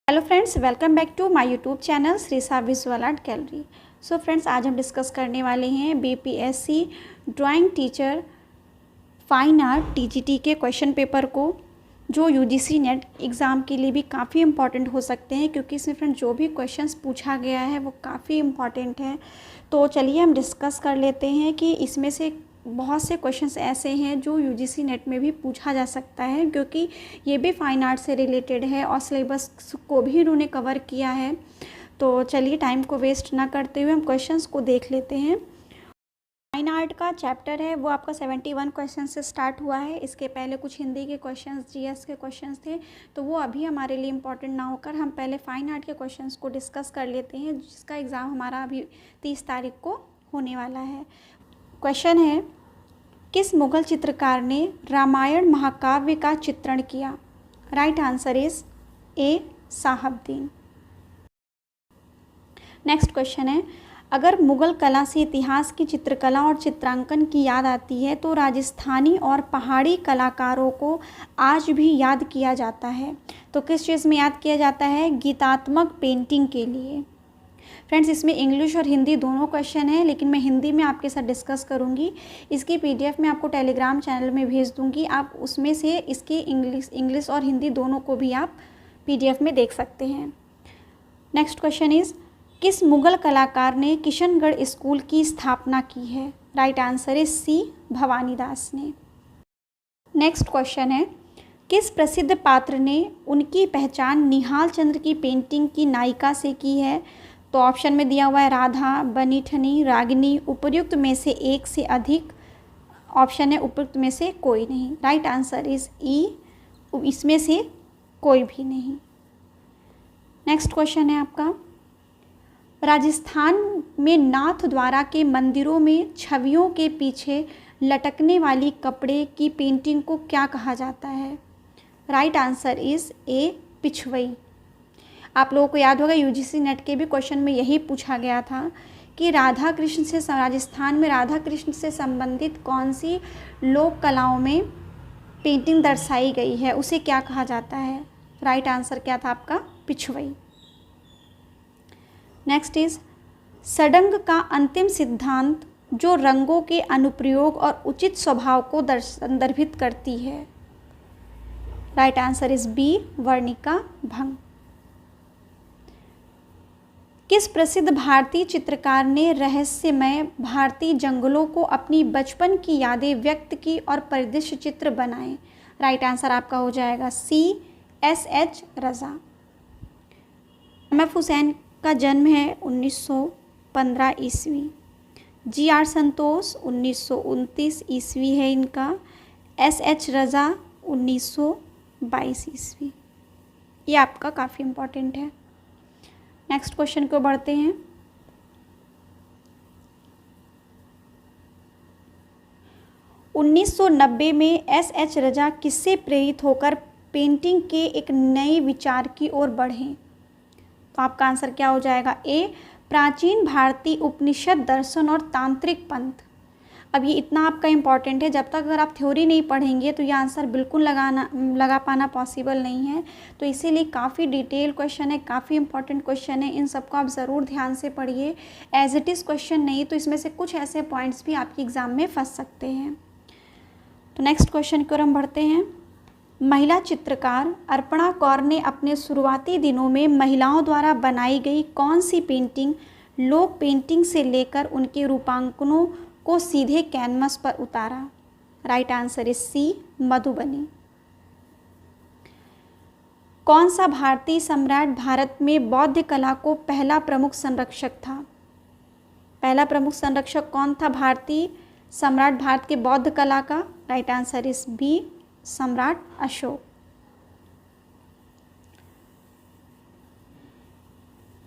Hello friends, welcome back to my YouTube channel Shrisa visual art gallery. So friends, आज हम discuss करने वाले हैं BPSC drawing teacher fine art TGT के question paper को, जो यूजीसी नेट एग्ज़ाम के लिए भी काफ़ी इंपॉर्टेंट हो सकते हैं, क्योंकि इसमें फ्रेंड्स जो भी क्वेश्चंस पूछा गया है वो काफ़ी इंपॉर्टेंट है। तो चलिए हम डिस्कस कर लेते हैं कि इसमें से बहुत से क्वेश्चंस ऐसे हैं जो यूजीसी नेट में भी पूछा जा सकता है, क्योंकि ये भी फाइन आर्ट से रिलेटेड है और सिलेबस को भी इन्होंने कवर किया है। तो चलिए टाइम को वेस्ट ना करते हुए हम क्वेश्चंस को देख लेते हैं। फाइन आर्ट का चैप्टर है वो आपका 71 क्वेश्चन से स्टार्ट हुआ है। इसके पहले कुछ हिंदी के क्वेश्चंस, जीएस के क्वेश्चंस थे, तो वो अभी हमारे लिए इम्पॉर्टेंट ना होकर हम पहले फाइन आर्ट के क्वेश्चंस को डिस्कस कर लेते हैं, जिसका एग्ज़ाम हमारा अभी 30 तारीख को होने वाला है। क्वेश्चन है, किस मुगल चित्रकार ने रामायण महाकाव्य का चित्रण किया? Right answer is A Sahibdin. Next question है, अगर मुगल कला से इतिहास की चित्रकला और चित्रांकन की याद आती है तो राजस्थानी और पहाड़ी कलाकारों को आज भी याद किया जाता है, तो किस चीज़ में याद किया जाता है? गीतात्मक पेंटिंग के लिए। फ्रेंड्स, इसमें इंग्लिश और हिंदी दोनों क्वेश्चन है, लेकिन मैं हिंदी में आपके साथ डिस्कस करूंगी। इसकी पीडीएफ मैं आपको टेलीग्राम चैनल में भेज दूंगी, आप उसमें से इसके इंग्लिश और हिंदी दोनों को भी आप पीडीएफ में देख सकते हैं। नेक्स्ट क्वेश्चन इज, किस मुगल कलाकार ने किशनगढ़ स्कूल की स्थापना की है? राइट आंसर इज सी भवानीदास ने। नेक्स्ट क्वेश्चन है, किस प्रसिद्ध पात्र ने उनकी पहचान निहाल चंद्र की पेंटिंग की नायिका से की है? तो ऑप्शन में दिया हुआ है राधा, बनीठनी, रागिनी, उपर्युक्त में से एक से अधिक। ऑप्शन है उपर्युक्त में से कोई नहीं। राइट आंसर इज ई, इसमें से कोई भी नहीं। नेक्स्ट क्वेश्चन है आपका, राजस्थान में नाथ द्वारा के मंदिरों में छवियों के पीछे लटकने वाली कपड़े की पेंटिंग को क्या कहा जाता है? Right answer is A Pichwai. आप लोगों को याद होगा यूजीसी नेट के भी क्वेश्चन में यही पूछा गया था कि राधा कृष्ण से, राजस्थान में राधा कृष्ण से संबंधित कौन सी लोक कलाओं में पेंटिंग दर्शाई गई है, उसे क्या कहा जाता है? राइट आंसर क्या था आपका? पिछवई। नेक्स्ट इज, सडंग का अंतिम सिद्धांत जो रंगों के अनुप्रयोग और उचित स्वभाव को संदर्भित करती है? राइट आंसर इज बी वर्णिका भंग। किस प्रसिद्ध भारतीय चित्रकार ने रहस्यमय भारतीय जंगलों को अपनी बचपन की यादें व्यक्त की और परिदृश्य चित्र बनाए? राइट आंसर आपका हो जाएगा सी एस.एच. रज़ा। एम.एफ. हुसैन का जन्म है 1915 ईस्वी। जी.आर. संतोष 1929 ईस्वी है इनका। एस.एच. रज़ा 1922 ईस्वी। ये आपका काफ़ी इम्पोर्टेंट है। नेक्स्ट क्वेश्चन को बढ़ते हैं। उन्नीस सौ 90 में एस.एच. रज़ा किससे प्रेरित होकर पेंटिंग के एक नए विचार की ओर बढ़े? तो आपका आंसर क्या हो जाएगा? ए प्राचीन भारतीय उपनिषद दर्शन और तांत्रिक पंथ। अब ये इतना आपका इम्पॉर्टेंट है, जब तक अगर आप थ्योरी नहीं पढ़ेंगे तो ये आंसर बिल्कुल लगा पाना पॉसिबल नहीं है। तो इसीलिए काफ़ी डिटेल क्वेश्चन है, काफ़ी इंपॉर्टेंट क्वेश्चन है, इन सबको आप ज़रूर ध्यान से पढ़िए। एज इट इज़ क्वेश्चन नहीं तो इसमें से कुछ ऐसे पॉइंट्स भी आपके एग्ज़ाम में फंस सकते हैं। तो नेक्स्ट क्वेश्चन की ओर हम बढ़ते हैं। महिला चित्रकार अर्पणा कौर ने अपने शुरुआती दिनों में महिलाओं द्वारा बनाई गई कौन सी पेंटिंग लोक पेंटिंग से लेकर उनके रूपांकनों को सीधे कैनवस पर उतारा? Right answer is C Madhubani. कौन सा भारतीय सम्राट भारत में बौद्ध कला को पहला प्रमुख संरक्षक था? पहला प्रमुख संरक्षक कौन था भारतीय सम्राट भारत के बौद्ध कला का? राइट आंसर इज बी सम्राट अशोक।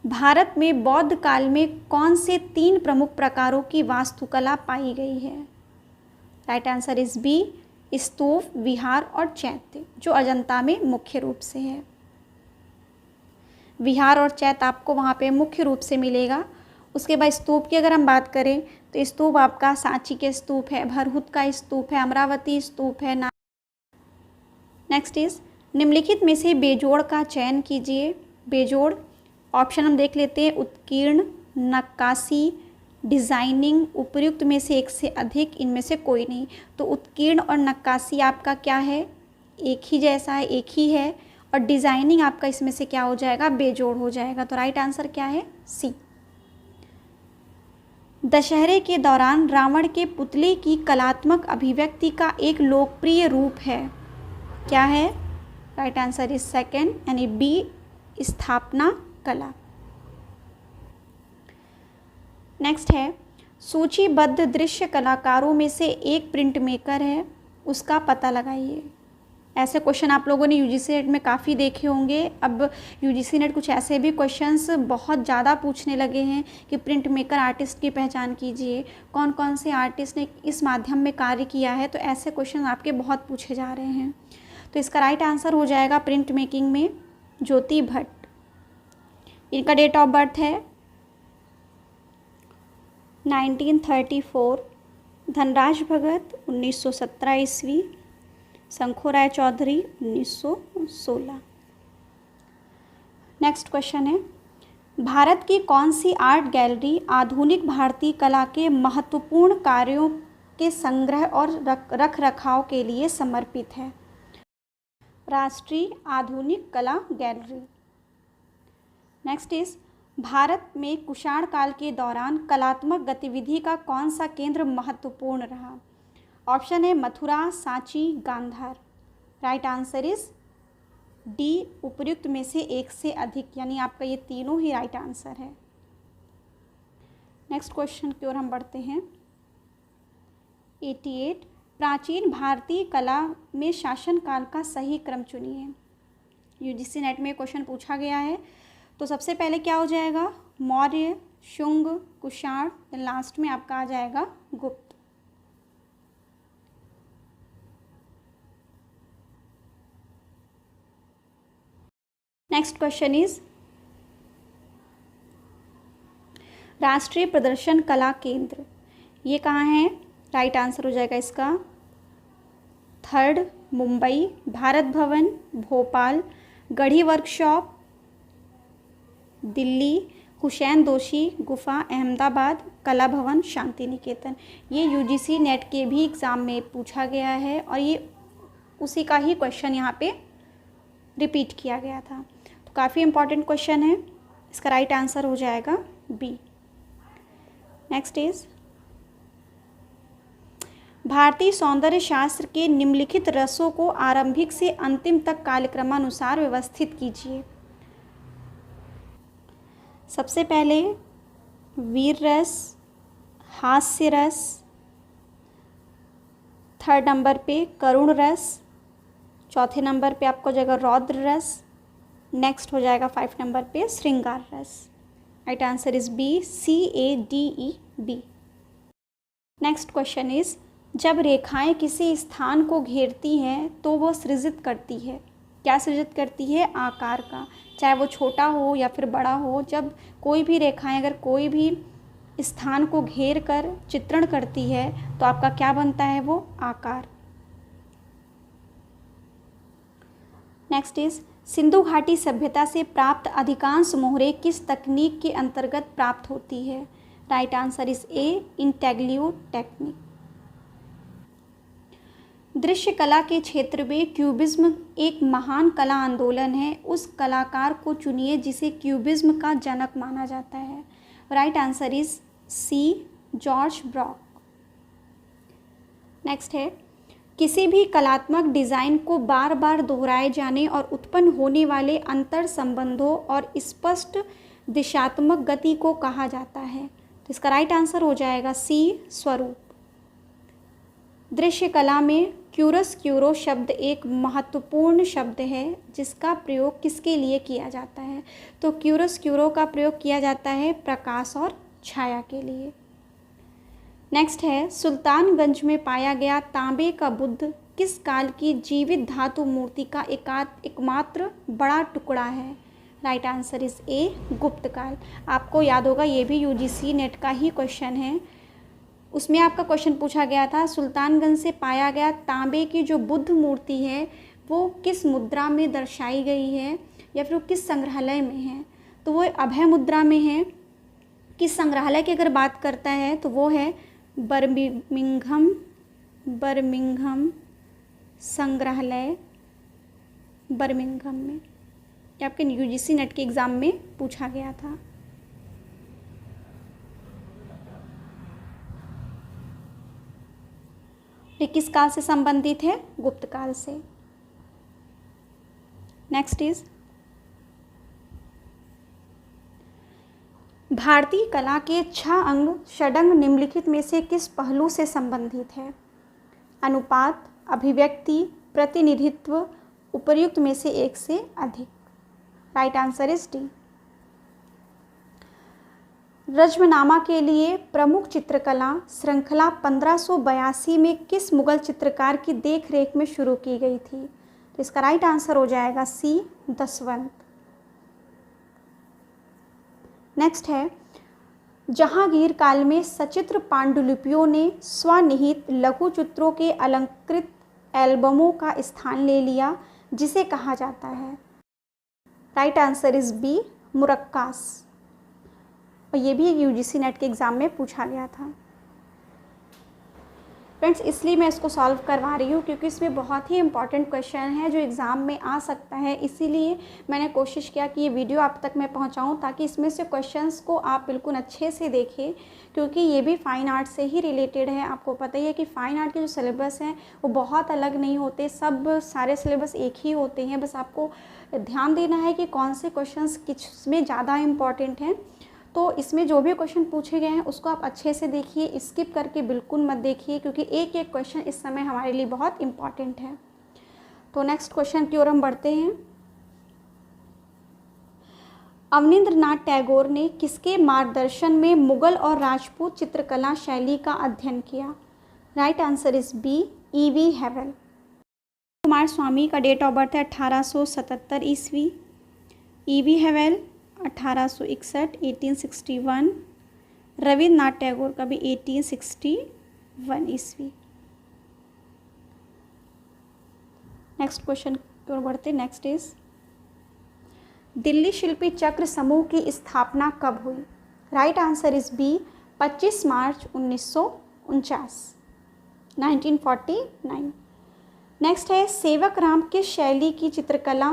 भारत में बौद्ध काल में कौन से 3 प्रमुख प्रकारों की वास्तुकला पाई गई है? राइट आंसर इज बी स्तूप, विहार और चैत्य, जो अजंता में मुख्य रूप से है। विहार और चैत्य आपको वहाँ पे मुख्य रूप से मिलेगा। उसके बाद स्तूप की अगर हम बात करें तो स्तूप आपका सांची के स्तूप है, भरहुत का स्तूप है, अमरावती स्तूप है। नेक्स्ट इज, निम्नलिखित में से बेजोड़ का चयन कीजिए। बेजोड़। ऑप्शन हम देख लेते हैं, उत्कीर्ण, नक्काशी, डिज़ाइनिंग, उपर्युक्त में से एक से अधिक, इनमें से कोई नहीं। तो उत्कीर्ण और नक्काशी आपका क्या है, एक ही जैसा है, एक ही है। और डिज़ाइनिंग आपका इसमें से क्या हो जाएगा, बेजोड़ हो जाएगा। तो राइट आंसर क्या है, सी। दशहरे के दौरान रावण के पुतले की कलात्मक अभिव्यक्ति का एक लोकप्रिय रूप है, क्या है? राइट आंसर इज सेकेंड, यानी बी, स्थापना कला। नेक्स्ट है, सूचीबद्ध दृश्य कलाकारों में से एक प्रिंट मेकर है, उसका पता लगाइए। ऐसे क्वेश्चन आप लोगों ने यूजीसी नेट में काफ़ी देखे होंगे। अब यूजीसी नेट कुछ ऐसे भी क्वेश्चंस बहुत ज़्यादा पूछने लगे हैं कि प्रिंट मेकर आर्टिस्ट की पहचान कीजिए, कौन कौन से आर्टिस्ट ने इस माध्यम में कार्य किया है। तो ऐसे क्वेश्चन आपके बहुत पूछे जा रहे हैं। तो इसका राइट आंसर हो जाएगा प्रिंट मेकिंग में ज्योति भट्ट। इनका डेट ऑफ बर्थ है 1934, धनराज भगत 1917 ईस्वी, शंखो राय चौधरी 1916। नेक्स्ट क्वेश्चन है, भारत की कौन सी आर्ट गैलरी आधुनिक भारतीय कला के महत्वपूर्ण कार्यों के संग्रह और रख रखाव के लिए समर्पित है? राष्ट्रीय आधुनिक कला गैलरी। नेक्स्ट इज, भारत में कुषाण काल के दौरान कलात्मक गतिविधि का कौन सा केंद्र महत्वपूर्ण रहा? ऑप्शन है Mathura, Sanchi, Gandhara. Right answer is D, उपर्युक्त में से एक से अधिक, यानी आपका ये तीनों ही राइट आंसर है। नेक्स्ट क्वेश्चन की ओर हम बढ़ते हैं। 88, प्राचीन भारतीय कला में शासन काल का सही क्रम चुनिए। यूजीसी नेट में क्वेश्चन पूछा गया है। तो सबसे पहले क्या हो जाएगा, मौर्य, शुंग, कुषाण, लास्ट में आपका आ जाएगा गुप्त। नेक्स्ट क्वेश्चन इज, राष्ट्रीय प्रदर्शन कला केंद्र ये कहाँ है? राइट आंसर हो जाएगा इसका थर्ड, मुंबई, भारत भवन भोपाल, गढ़ी वर्कशॉप दिल्ली, हुसैन दोषी गुफा अहमदाबाद, कला भवन शांति निकेतन। ये यूजीसी नेट के भी एग्ज़ाम में पूछा गया है और ये उसी का ही क्वेश्चन यहाँ पे रिपीट किया गया था। तो काफ़ी इम्पॉर्टेंट क्वेश्चन है। इसका राइट आंसर हो जाएगा बी। नेक्स्ट इज, भारतीय सौंदर्य शास्त्र के निम्नलिखित रसों को आरंभिक से अंतिम तक कालक्रमानुसार व्यवस्थित कीजिए। सबसे पहले वीर रस, हास्य रस, थर्ड नंबर पे करुण रस, चौथे नंबर पे आपको हो जाएगा रौद्र रस, नेक्स्ट हो जाएगा 5 नंबर पे श्रृंगार रस। Right answer is B, CADEB। Next question is, जब रेखाएं किसी स्थान को घेरती हैं तो वो सृजित करती है, क्या सृजित करती है? आकार का, चाहे वो छोटा हो या फिर बड़ा हो। जब कोई भी रेखाएं अगर कोई भी स्थान को घेर कर चित्रण करती है तो आपका क्या बनता है? वो आकार। नेक्स्ट इज, सिंधु घाटी सभ्यता से प्राप्त अधिकांश मोहरें किस तकनीक के अंतर्गत प्राप्त होती है? Right answer is A, intaglio technique. दृश्य कला के क्षेत्र में क्यूबिज्म एक महान कला आंदोलन है, उस कलाकार को चुनिए जिसे क्यूबिज्म का जनक माना जाता है। Right answer is C, George Braque. Next है, किसी भी कलात्मक डिज़ाइन को बार बार दोहराए जाने और उत्पन्न होने वाले अंतर संबंधों और स्पष्ट दिशात्मक गति को कहा जाता है। तो इसका राइट आंसर हो जाएगा सी, स्वरूप। दृश्य कला में क्यूरसक्यूरो शब्द एक महत्वपूर्ण शब्द है जिसका प्रयोग किसके लिए किया जाता है? तो क्यूरसक्यूरो का प्रयोग किया जाता है प्रकाश और छाया के लिए। नेक्स्ट है, सुल्तानगंज में पाया गया तांबे का बुद्ध किस काल की जीवित धातु मूर्ति का एकमात्र बड़ा टुकड़ा है? राइट आंसर इज ए, गुप्त काल। आपको याद होगा ये भी यूजीसी नेट का ही क्वेश्चन है। उसमें आपका क्वेश्चन पूछा गया था, सुल्तानगंज से पाया गया तांबे की जो बुद्ध मूर्ति है वो किस मुद्रा में दर्शाई गई है या फिर वो किस संग्रहालय में है, तो वो अभय मुद्रा में है। किस संग्रहालय की अगर बात करता है तो वो है बर्मिंघम संग्रहालय, बर्मिंघम में। ये आपके यूजीसी नेट के एग्ज़ाम में पूछा गया था। ये किस काल से संबंधित है? गुप्त काल से। नेक्स्ट इज भारतीय कला के 6 अंग षडंग निम्नलिखित में से किस पहलू से संबंधित है? अनुपात, अभिव्यक्ति, प्रतिनिधित्व, उपर्युक्त में से एक से अधिक। Right answer is D. Razmnama के लिए प्रमुख चित्रकला श्रृंखला 1582 में किस मुगल चित्रकार की देखरेख में शुरू की गई थी? तो इसका राइट आंसर हो जाएगा सी, दसवंत। नेक्स्ट है, जहांगीर काल में सचित्र पांडुलिपियों ने स्वनिहित लघु चित्रों के अलंकृत एल्बमों का स्थान ले लिया, जिसे कहा जाता है? राइट आंसर इज बी, मुरक्कास। और ये भी यूजीसी नेट के एग्ज़ाम में पूछा गया था। फ्रेंड्स, इसलिए मैं इसको सॉल्व करवा रही हूँ क्योंकि इसमें बहुत ही इंपॉर्टेंट क्वेश्चन है जो एग्ज़ाम में आ सकता है। इसीलिए मैंने कोशिश किया कि ये वीडियो आप तक मैं पहुँचाऊँ ताकि इसमें से क्वेश्चंस को आप बिल्कुल अच्छे से देखें, क्योंकि ये भी फ़ाइन आर्ट से ही रिलेटेड है। आपको पता ही है कि फ़ाइन आर्ट के जो सिलेबस हैं वो बहुत अलग नहीं होते, सब सारे सिलेबस एक ही होते हैं। बस आपको ध्यान देना है कि कौन से क्वेश्चंस किस में ज़्यादा इम्पॉर्टेंट हैं। तो इसमें जो भी क्वेश्चन पूछे गए हैं उसको आप अच्छे से देखिए, स्किप करके बिल्कुल मत देखिए, क्योंकि एक एक क्वेश्चन इस समय हमारे लिए बहुत इम्पॉर्टेंट है। तो नेक्स्ट क्वेश्चन की ओर हम बढ़ते हैं। अवनींद्रनाथ टैगोर ने किसके मार्गदर्शन में मुगल और राजपूत चित्रकला शैली का अध्ययन किया? Right answer is B, E.V. Havell. Coomaraswamy का डेट ऑफ बर्थ है 1877 ईस्वी। E.V. हेवल 1861, 1861। रविन्द्रनाथ टैगोर का भी 1861 ईस्वी। नेक्स्ट क्वेश्चन की ओर बढ़ते। नेक्स्ट इज दिल्ली शिल्पी चक्र समूह की स्थापना कब हुई? Right answer is B, 25 March 1949, 1949। Next है, सेवक राम किस शैली की चित्रकला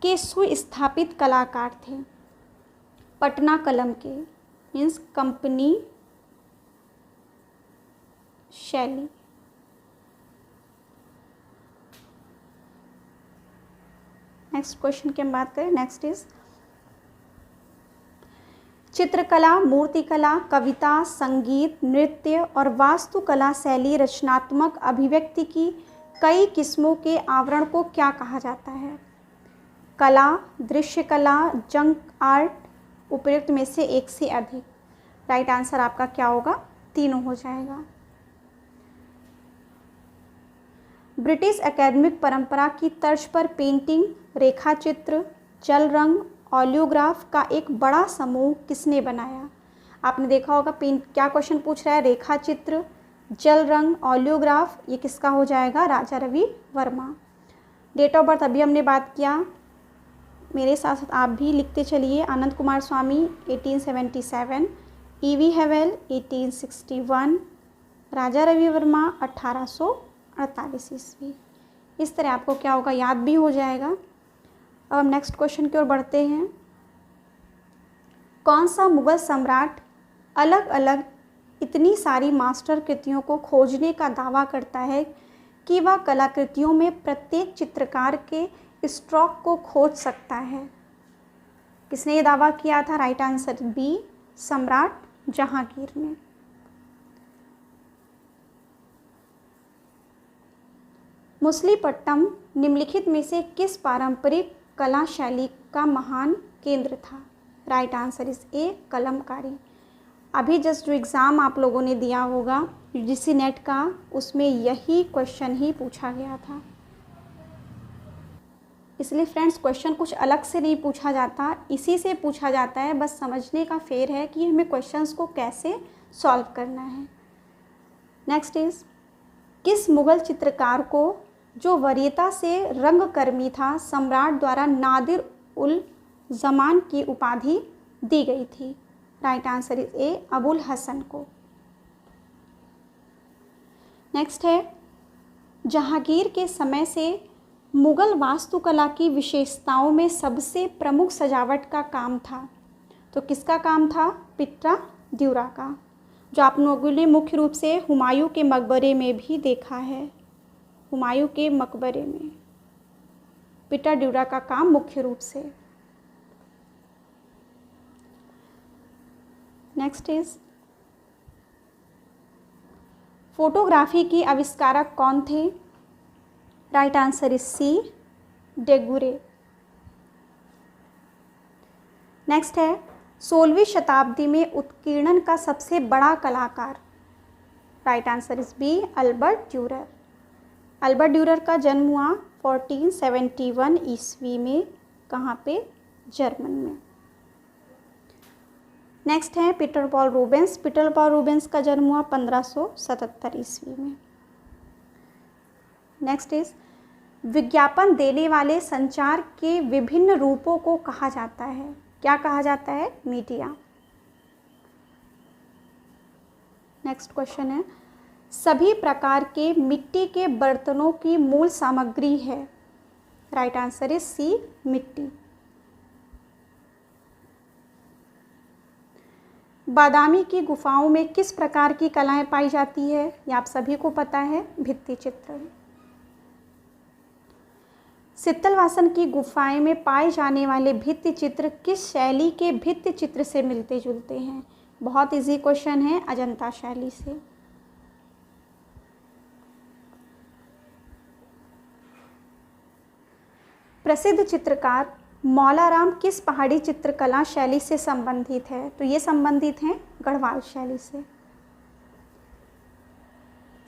के सुस्थापित कलाकार थे? पटना कलम के, मीन्स कंपनी शैली। नेक्स्ट क्वेश्चन की हम बात करें। नेक्स्ट इज चित्रकला, मूर्तिकला, कविता, संगीत, नृत्य और वास्तुकला शैली रचनात्मक अभिव्यक्ति की कई किस्मों के आवरण को क्या कहा जाता है? कला, दृश्य कला, जंक आर्ट, उपर्युक्त में से एक से अधिक। राइट आंसर आपका क्या होगा? तीनों हो जाएगा। ब्रिटिश एकेडमिक परंपरा की तर्ज पर पेंटिंग, रेखाचित्र, जल रंग, ऑलियोग्राफ का एक बड़ा समूह किसने बनाया? आपने देखा होगा क्या क्वेश्चन पूछ रहा है? रेखाचित्र, जल रंग, ऑलियोग्राफ, ये किसका हो जाएगा? Raja Ravi Varma. Date of birth अभी हमने बात किया, मेरे साथ साथ आप भी लिखते चलिए। आनंद कुमार स्वामी 1877, E.V. हेवल 1861, राजा रवि वर्मा 1848 ईस्वी। इस तरह आपको क्या होगा? याद भी हो जाएगा। अब हम नेक्स्ट क्वेश्चन की ओर बढ़ते हैं। कौन सा मुगल सम्राट अलग अलग इतनी सारी मास्टर कृतियों को खोजने का दावा करता है कि वह कलाकृतियों में प्रत्येक चित्रकार के स्ट्रोक को खोज सकता है? किसने ये दावा किया था? राइट आंसर बी, सम्राट जहांगीर ने। मुसलीपट्टम निम्नलिखित में से किस पारंपरिक कला शैली का महान केंद्र था? राइट आंसर इज ए, कलमकारी। अभी जस्ट जो एग्ज़ाम आप लोगों ने दिया होगा यूजीसी नेट का, उसमें यही क्वेश्चन ही पूछा गया था। इसलिए फ्रेंड्स, क्वेश्चन कुछ अलग से नहीं पूछा जाता, इसी से पूछा जाता है। बस समझने का फेर है कि हमें क्वेश्चंस को कैसे सॉल्व करना है। नेक्स्ट इज किस मुगल चित्रकार को, जो वरीयता से रंगकर्मी था, सम्राट द्वारा नादिर उल ज़मान की उपाधि दी गई थी? Right answer is A, Abul Hasan को। नेक्स्ट है, जहांगीर के समय से मुग़ल वास्तुकला की विशेषताओं में सबसे प्रमुख सजावट का काम था, तो किसका काम था? पिट्रा ड्यूरा का, जो आप लोगों ने मुख्य रूप से हुमायूं के मकबरे में भी देखा है। हुमायूं के मकबरे में पिट्रा ड्यूरा का काम मुख्य रूप से। नेक्स्ट इज, फोटोग्राफी की आविष्कारक कौन थे? Right answer is C, Daguerre. Next है, 16वीं शताब्दी में उत्कीर्णन का सबसे बड़ा कलाकार? Right answer is B, Albert Durer. Albert Durer का जन्म हुआ 1471 ईस्वी में, कहाँ पे? जर्मन में। नेक्स्ट है Peter Paul Rubens. Peter Paul Rubens का जन्म हुआ 1577 ईस्वी में। नेक्स्ट इज, विज्ञापन देने वाले संचार के विभिन्न रूपों को कहा जाता है? क्या कहा जाता है? मीडिया। नेक्स्ट क्वेश्चन है, सभी प्रकार के मिट्टी के बर्तनों की मूल सामग्री है? राइट आंसर इज सी, मिट्टी। बादामी की गुफाओं में किस प्रकार की कलाएं पाई जाती है? ये आप सभी को पता है, भित्ति चित्र। सित्तलवासन की गुफाएं में पाए जाने वाले भित्ति चित्र किस शैली के भित्ति चित्र से मिलते जुलते हैं? बहुत इजी क्वेश्चन है, अजंता शैली से। प्रसिद्ध चित्रकार मौलाराम किस पहाड़ी चित्रकला शैली से संबंधित है? तो ये संबंधित हैं गढ़वाल शैली से।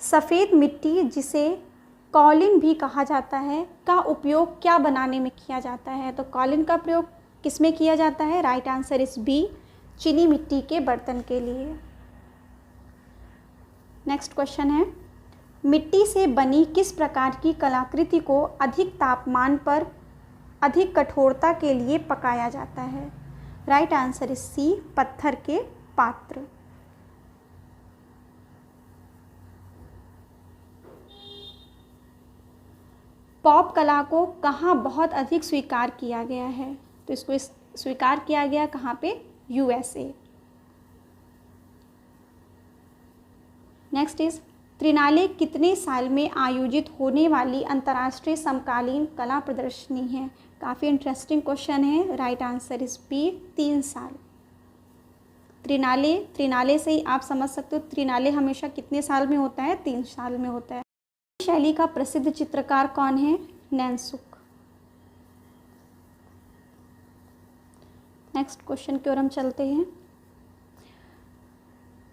सफ़ेद मिट्टी, जिसे कॉलिन भी कहा जाता है, का उपयोग क्या बनाने में किया जाता है? तो कॉलिन का प्रयोग किस में किया जाता है? राइट आंसर इज बी, चीनी मिट्टी के बर्तन के लिए। नेक्स्ट क्वेश्चन है, मिट्टी से बनी किस प्रकार की कलाकृति को अधिक तापमान पर अधिक कठोरता के लिए पकाया जाता है? राइट आंसर इज सी, पत्थर के पात्र। पॉप कला को कहाँ बहुत अधिक स्वीकार किया गया है? तो इसको स्वीकार किया गया कहाँ पे? यूएसए। नेक्स्ट इज, त्रिनाले कितने साल में आयोजित होने वाली अंतर्राष्ट्रीय समकालीन कला प्रदर्शनी है? काफ़ी इंटरेस्टिंग क्वेश्चन है। राइट आंसर इज बी, 3 साल। त्रिनाले से ही आप समझ सकते हो त्रिनाले हमेशा कितने साल में होता है? 3 साल में होता है। शैली का प्रसिद्ध चित्रकार कौन है? नैनसुक। नेक्स्ट क्वेश्चन की ओर हम चलते हैं।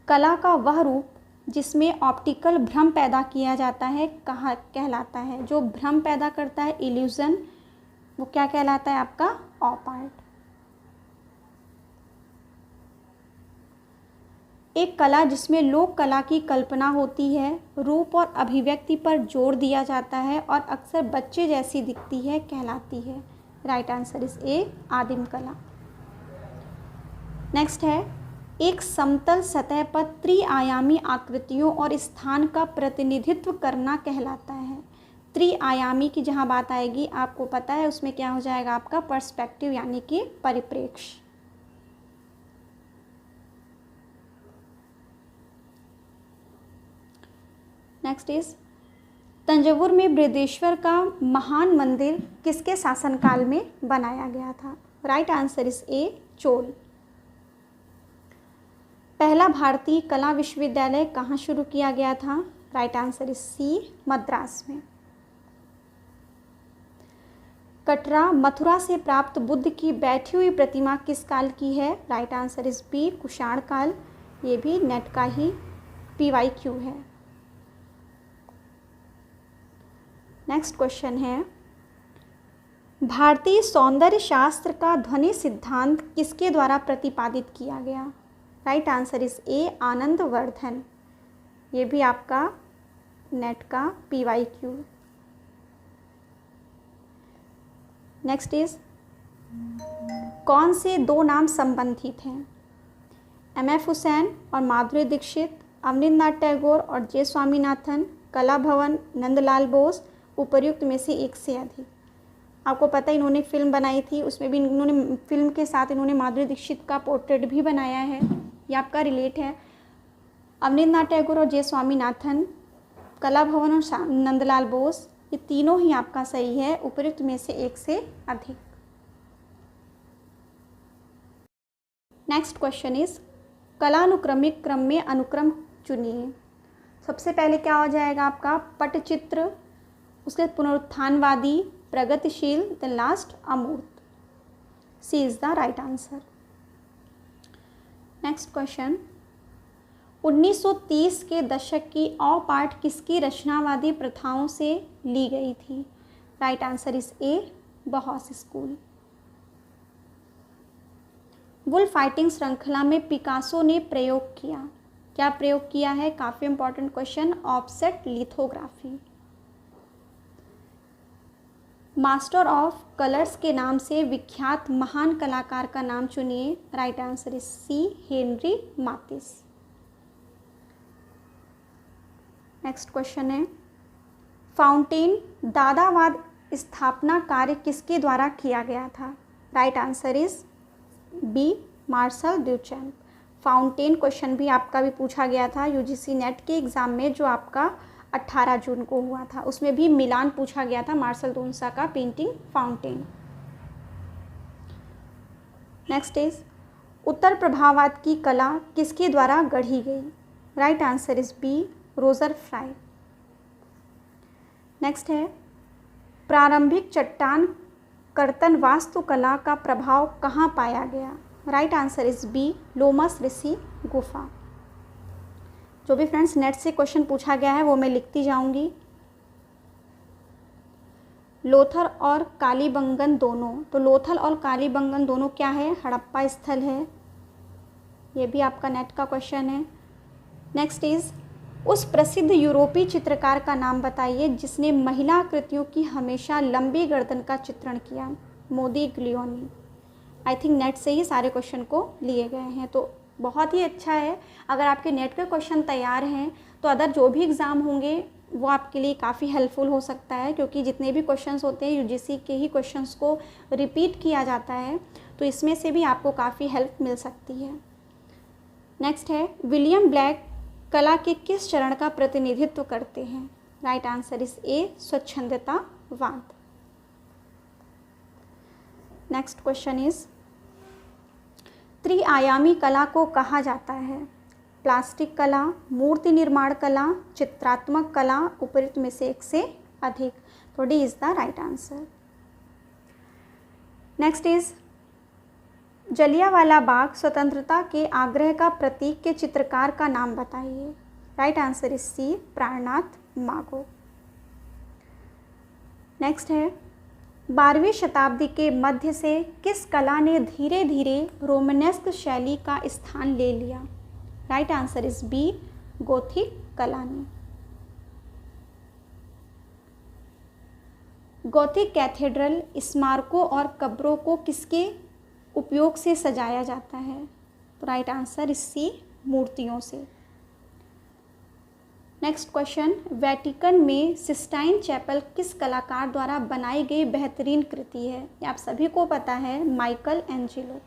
कला का वह रूप जिसमें ऑप्टिकल भ्रम पैदा किया जाता है कहाँ कहलाता है? जो भ्रम पैदा करता है, इल्यूजन, वो क्या कहलाता है आपका? Op art. एक कला जिसमें लोक कला की कल्पना होती है, रूप और अभिव्यक्ति पर जोर दिया जाता है और अक्सर बच्चे जैसी दिखती है, कहलाती है? राइट आंसर इज ए, आदिम कला। नेक्स्ट है, एक समतल सतह पर त्रिआयामी आकृतियों और स्थान का प्रतिनिधित्व करना कहलाता है? त्रिआयामी की जहाँ बात आएगी आपको पता है उसमें क्या हो जाएगा आपका? पर्सपेक्टिव, यानी कि परिप्रेक्ष्य। नेक्स्ट इज, तंजौर में बृहदेश्वर का महान मंदिर किसके शासनकाल में बनाया गया था? Right answer is A, Chola. पहला भारतीय कला विश्वविद्यालय कहाँ शुरू किया गया था? Right answer is C, Madras में। कटरा मथुरा से प्राप्त बुद्ध की बैठी हुई प्रतिमा किस काल की है? Right answer is B, Kushan काल। ये भी नेट का ही PYQ है। नेक्स्ट क्वेश्चन है, भारतीय सौंदर्य शास्त्र का ध्वनि सिद्धांत किसके द्वारा प्रतिपादित किया गया? राइट आंसर इज ए, आनंदवर्धन। ये भी आपका नेट का PYQ। नेक्स्ट इज, कौन से दो नाम संबंधित हैं? एम.एफ. हुसैन और माधुरी दीक्षित, अवनींद्रनाथ टैगोर और जे. स्वामीनाथन, कला भवन, नंदलाल बोस, उपर्युक्त में से एक से अधिक। आपको पता है इन्होंने फिल्म बनाई थी, उसमें भी इन्होंने फिल्म के साथ इन्होंने माधुरी दीक्षित का पोर्ट्रेट भी बनाया है, ये आपका रिलेट है। अवनींद्रनाथ टैगोर और जे. स्वामीनाथन, कला भवन और नंदलाल बोस, ये तीनों ही आपका सही है, उपर्युक्त में से एक से अधिक। नेक्स्ट क्वेश्चन इज कलानुक्रमिक क्रम में अनुक्रम चुनिए। सबसे पहले क्या हो जाएगा आपका? पटचित्र, उसके पुनरुत्थानवादी, प्रगतिशील, द लास्ट अमूर्त। C is the right answer. Next question, 1930 के दशक की औ पाठ किसकी रचनावादी प्रथाओं से ली गई थी? Right answer is A, Bauhaus school. Bullfighting श्रृंखला में पिकासो ने प्रयोग किया, क्या प्रयोग किया है? काफ़ी important question, offset lithography. Master of colours के नाम से विख्यात महान कलाकार का नाम चुनिए। Right answer is C, Henri Matisse. Next question है, फाउंटेन दादावाद स्थापना कार्य किसके द्वारा किया गया था? Right answer is B, Marcel Duchamp. Fountain question भी आपका भी पूछा गया था यूजीसी नेट के एग्ज़ाम में, जो आपका 18 जून को हुआ था। उसमें भी मिलान पूछा गया था मार्शल दूनसा का पेंटिंग फाउंटेन। नेक्स्ट इज उत्तर प्रभाववाद की कला किसके द्वारा गढ़ी गई? Right answer is B, Roger Fry. Next है, प्रारंभिक चट्टान कर्तन वास्तुकला का प्रभाव कहाँ पाया गया? Right answer is B, Lomas Rishi गुफा। जो भी फ्रेंड्स नेट से क्वेश्चन पूछा गया है वो मैं लिखती जाऊंगी। लोथल और कालीबंगन दोनों, तो लोथल और कालीबंगन दोनों क्या है? हड़प्पा स्थल है, ये भी आपका नेट का क्वेश्चन है। नेक्स्ट इज उस प्रसिद्ध यूरोपीय चित्रकार का नाम बताइए जिसने महिला आकृतियों की हमेशा लंबी गर्दन का चित्रण किया। मोदिग्लियोनी। आई थिंक नेट से ही सारे क्वेश्चन को लिए गए हैं, तो बहुत ही अच्छा है। अगर आपके नेट के क्वेश्चन तैयार हैं तो अदर जो भी एग्ज़ाम होंगे वो आपके लिए काफ़ी हेल्पफुल हो सकता है, क्योंकि जितने भी क्वेश्चंस होते हैं यूजीसी के ही क्वेश्चंस को रिपीट किया जाता है, तो इसमें से भी आपको काफ़ी हेल्प मिल सकती है। नेक्स्ट है, विलियम ब्लैक कला के किस चरण का प्रतिनिधित्व करते हैं? राइट आंसर इज ए, स्वच्छंदतावाद। नेक्स्ट क्वेश्चन इज त्रिआयामी कला को कहा जाता है? प्लास्टिक कला, मूर्ति निर्माण कला, चित्रात्मक कला, उपयुक्त में से एक से अधिक। तो D is the right answer. Next is Jallianwala Bagh स्वतंत्रता के आग्रह का प्रतीक के चित्रकार का नाम बताइए। राइट आंसर इज सी, प्राणनाथ मागो। नेक्स्ट है, 12वीं शताब्दी के मध्य से किस कला ने धीरे धीरे रोमनेस्क शैली का स्थान ले लिया? Right answer is B, Gothic कला ने। गोथिक कैथेड्रल स्मारकों और कब्रों को किसके उपयोग से सजाया जाता है? तो राइट आंसर इज सी, मूर्तियों से। नेक्स्ट क्वेश्चन, वेटिकन में सिस्टाइन चैपल किस कलाकार द्वारा बनाई गई बेहतरीन कृति है? ये आप सभी को पता है, माइकल एंजेलो।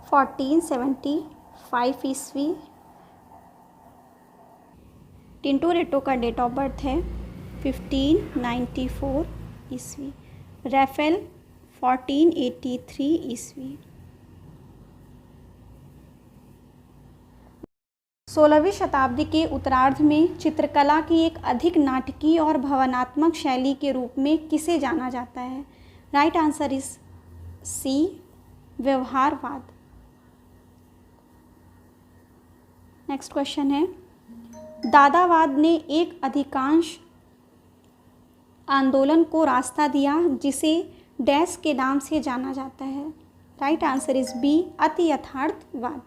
1475 ईस्वी। टिंटोरेटो का डेट ऑफ बर्थ है 1594 ईस्वी। रैफेल 1483 ईस्वी। 16वीं शताब्दी के उत्तरार्ध में चित्रकला की एक अधिक नाटकीय और भावनात्मक शैली के रूप में किसे जाना जाता है? राइट आंसर इज सी, व्यवहारवाद। नेक्स्ट क्वेश्चन है, दादावाद ने एक अधिकांश आंदोलन को रास्ता दिया जिसे डैश के नाम से जाना जाता है। राइट आंसर इज बी, अति यथार्थवाद।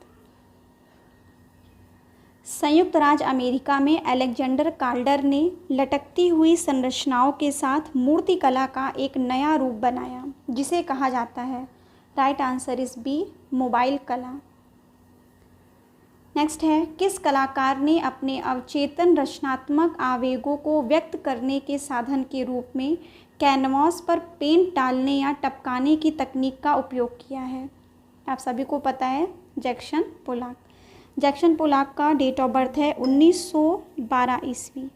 संयुक्त राज्य अमेरिका में अलेक्जेंडर काल्डर ने लटकती हुई संरचनाओं के साथ मूर्तिकला का एक नया रूप बनाया जिसे कहा जाता है। Right answer is B, mobile कला। नेक्स्ट है, किस कलाकार ने अपने अवचेतन रचनात्मक आवेगों को व्यक्त करने के साधन के रूप में कैनवास पर पेंट डालने या टपकाने की तकनीक का उपयोग किया है? आप सभी को पता है, जैक्सन पोलाक। जैक्सन पोलाक का डेट ऑफ बर्थ है 1912 ईस्वी।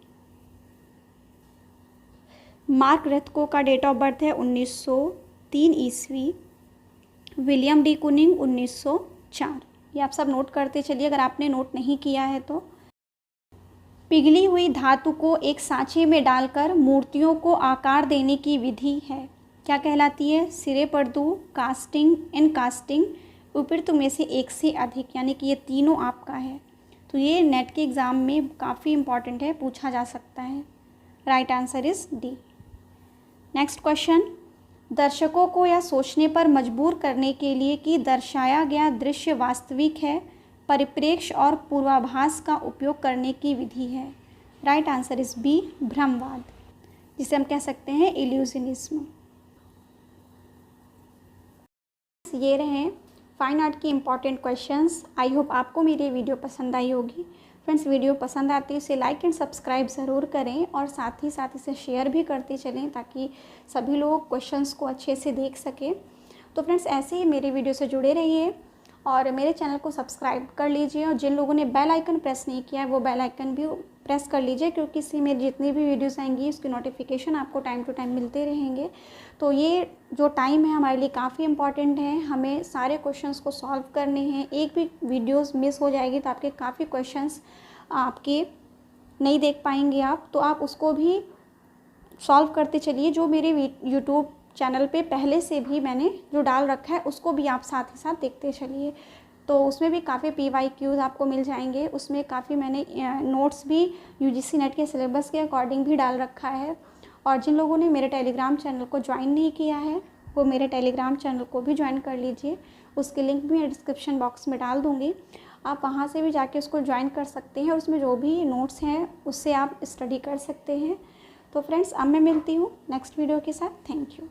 मार्क रेथको का डेट ऑफ बर्थ है 1903 ईस्वी। William de Kooning 1904। ये आप सब नोट करते चलिए अगर आपने नोट नहीं किया है तो। पिघली हुई धातु को एक सांचे में डालकर मूर्तियों को आकार देने की विधि है, क्या कहलाती है? सिरे पर्दू, कास्टिंग, इनकास्टिंग, उपयुक्त में से एक से अधिक, यानी कि ये तीनों आपका है। तो ये नेट के एग्ज़ाम में काफ़ी इंपॉर्टेंट है, पूछा जा सकता है। Right answer is D. Next question, दर्शकों को यह सोचने पर मजबूर करने के लिए कि दर्शाया गया दृश्य वास्तविक है, परिप्रेक्ष्य और पूर्वाभास का उपयोग करने की विधि है। राइट आंसर इज बी, भ्रमवाद, जिसे हम कह सकते हैं इल्यूजनिज्म। ये रहे फाइन आर्ट के इम्पॉर्टेंट क्वेश्चंस। आई होप आपको मेरी वीडियो पसंद आई होगी। फ्रेंड्स, वीडियो पसंद आती है इसे लाइक एंड सब्सक्राइब ज़रूर करें और साथ ही साथ इसे शेयर भी करते चलें ताकि सभी लोग क्वेश्चंस को अच्छे से देख सकें। तो फ्रेंड्स, ऐसे ही मेरे वीडियो से जुड़े रहिए और मेरे चैनल को सब्सक्राइब कर लीजिए और जिन लोगों ने बेल आइकन प्रेस नहीं किया है वो बेल आइकन भी प्रेस कर लीजिए, क्योंकि इससे मेरी जितनी भी वीडियोस आएंगी उसकी नोटिफिकेशन आपको टाइम टू टाइम मिलते रहेंगे। तो ये जो टाइम है हमारे लिए काफ़ी इंपॉर्टेंट है, हमें सारे क्वेश्चंस को सॉल्व करने हैं। एक भी वीडियोस मिस हो जाएगी तो आपके काफ़ी क्वेश्चंस आपके नहीं देख पाएंगे आप, तो आप उसको भी सॉल्व करते चलिए। जो मेरे यूट्यूब चैनल पे पहले से भी मैंने जो डाल रखा है उसको भी आप साथ ही साथ देखते चलिए। तो उसमें भी काफ़ी PYQs आपको मिल जाएंगे। उसमें काफ़ी मैंने नोट्स भी UGC नेट के सिलेबस के अकॉर्डिंग भी डाल रखा है। और जिन लोगों ने मेरे टेलीग्राम चैनल को ज्वाइन नहीं किया है वो मेरे टेलीग्राम चैनल को भी ज्वाइन कर लीजिए। उसकी लिंक भी मैं डिस्क्रिप्शन बॉक्स में डाल दूँगी, आप वहाँ से भी जाके उसको ज्वाइन कर सकते हैं और उसमें जो भी नोट्स हैं उससे आप स्टडी कर सकते हैं। तो फ्रेंड्स, अब मैं मिलती हूँ नेक्स्ट वीडियो के साथ। Thank you.